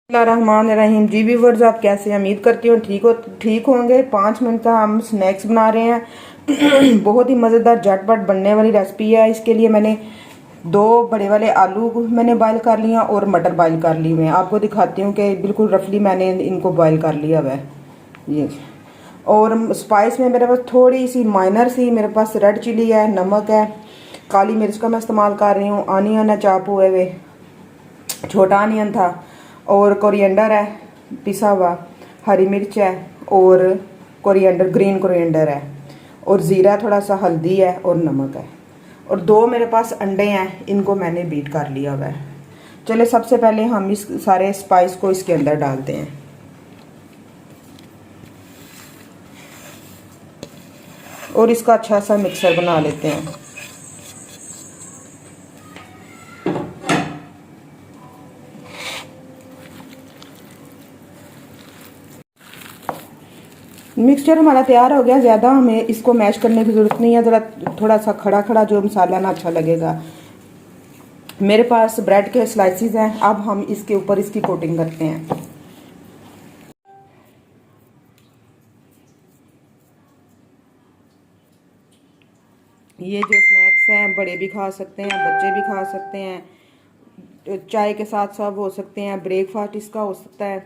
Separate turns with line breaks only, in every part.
रहमान रहीम जी viewers, आप कैसे हैं? उम्मीद करती हूँ ठीक होंगे। 5 मिनट का हम स्नैक्स बना रहे हैं। बहुत ही मज़ेदार झटपट बनने वाली रेसिपी है। इसके लिए मैंने 2 बड़े वाले आलू मैंने बॉईल कर लिया और मटर बॉईल कर लिए हुए हैं। आपको दिखाती हूँ कि बिल्कुल रफली मैंने इनको बॉईल कर लिया हुआ है ये। और स्पाइस में मेरे पास थोड़ी सी माइनर सी मेरे पास रेड चिली है, नमक है, काली मिर्च का मैं इस्तेमाल कर रही हूँ, आनियन है चॉप हुए हुए, छोटा आनियन था, और कोरिएंडर है पिसा हुआ, हरी मिर्च है और कोरिएंडर ग्रीन कोरिएंडर है, और ज़ीरा, थोड़ा सा हल्दी है और नमक है, और 2 मेरे पास अंडे हैं, इनको मैंने बीट कर लिया हुआ है। चलिए सबसे पहले हम इस सारे स्पाइस को इसके अंदर डालते हैं और इसका अच्छा सा मिक्सर बना लेते हैं। मिक्सचर हमारा तैयार हो गया। ज़्यादा हमें इसको मैश करने की ज़रूरत नहीं है, ज़रा थोड़ा सा खड़ा खड़ा जो मसाला ना अच्छा लगेगा। मेरे पास ब्रेड के स्लाइसिस हैं, अब हम इसके ऊपर इसकी कोटिंग करते हैं। ये जो स्नैक्स हैं बड़े भी खा सकते हैं, बच्चे भी खा सकते हैं, चाय के साथ सर्व हो सकते हैं, ब्रेकफास्ट इसका हो सकता है,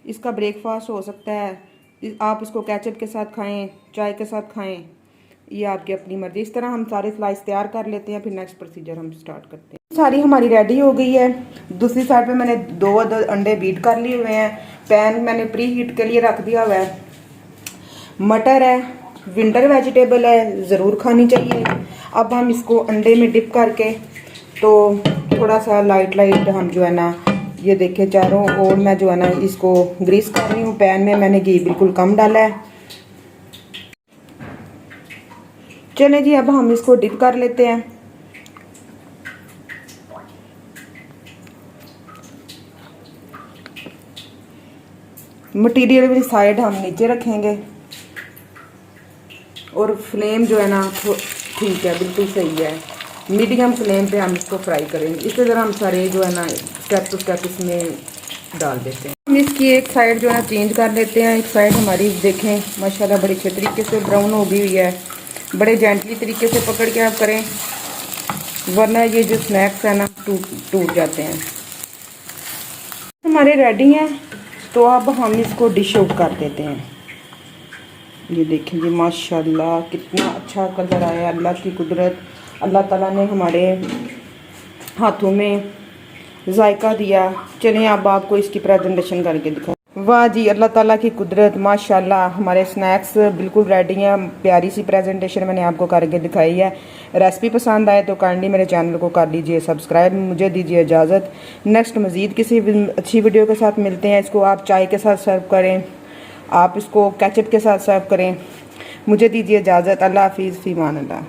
इसका ब्रेकफास्ट हो सकता है। आप इसको केचप के साथ खाएं, चाय के साथ खाएं, ये आपकी अपनी मर्जी। इस तरह हम सारे स्लाइस तैयार कर लेते हैं, फिर नेक्स्ट प्रोसीजर हम स्टार्ट करते हैं। सारी हमारी रेडी हो गई है। दूसरी साइड पे मैंने 2 अंडे बीट कर लिए हुए हैं। पैन मैंने प्री हीट के लिए रख दिया हुआ है। मटर है, विंटर वेजिटेबल है, ज़रूर खानी चाहिए। अब हम इसको अंडे में डिप करके तो थोड़ा सा लाइट हम जो है ना, ये देखे चारों ओर मैं जो है ना इसको ग्रीस कर रही हूँ। पैन में मैंने घी बिल्कुल कम डाला है। चलें जी, अब हम इसको डिप कर लेते हैं। मटीरियल वाली साइड हम नीचे रखेंगे और फ्लेम जो है ना ठीक है, बिल्कुल सही है। मीडियम फ्लेम पे हम इसको फ्राई करेंगे। इसी तरह हम सारे जो है ना स्टेप टू स्टेप इसमें डाल देते हैं। हम इसकी एक साइड जो है चेंज कर लेते हैं। एक साइड हमारी देखें माशाल्लाह बड़ी अच्छे तरीके से ब्राउन हो गई हुई है। बड़े जेंटली तरीके से पकड़ के आप करें, वरना ये जो स्नैक्स है ना टूट जाते हैं। हमारे रेडी हैं, तो अब हम इसको डिश आउट कर देते हैं। ये देखें जी माशाल्लाह कितना अच्छा कलर आया। अल्लाह की कुदरत, अल्लाह ताला ने हमारे हाथों में जायका दिया। चलिए अब आपको इसकी प्रेजेंटेशन करके दिखा। वाह जी, अल्लाह ताला की कुदरत, माशाल्लाह हमारे स्नैक्स बिल्कुल रेडी हैं। प्यारी सी प्रेजेंटेशन मैंने आपको करके दिखाई है। रेसिपी पसंद आए तो काइंडली मेरे चैनल को कर लीजिए सब्सक्राइब। मुझे दीजिए इजाज़त। नेक्स्ट मज़ीद किसी अच्छी वीडियो के साथ मिलते हैं। इसको आप चाय के साथ सर्व करें, आप इसको केचप के साथ सर्व करें। मुझे दीजिए इजाज़त। अल्लाह हाफिज़, फ़ी अमान अल्लाह।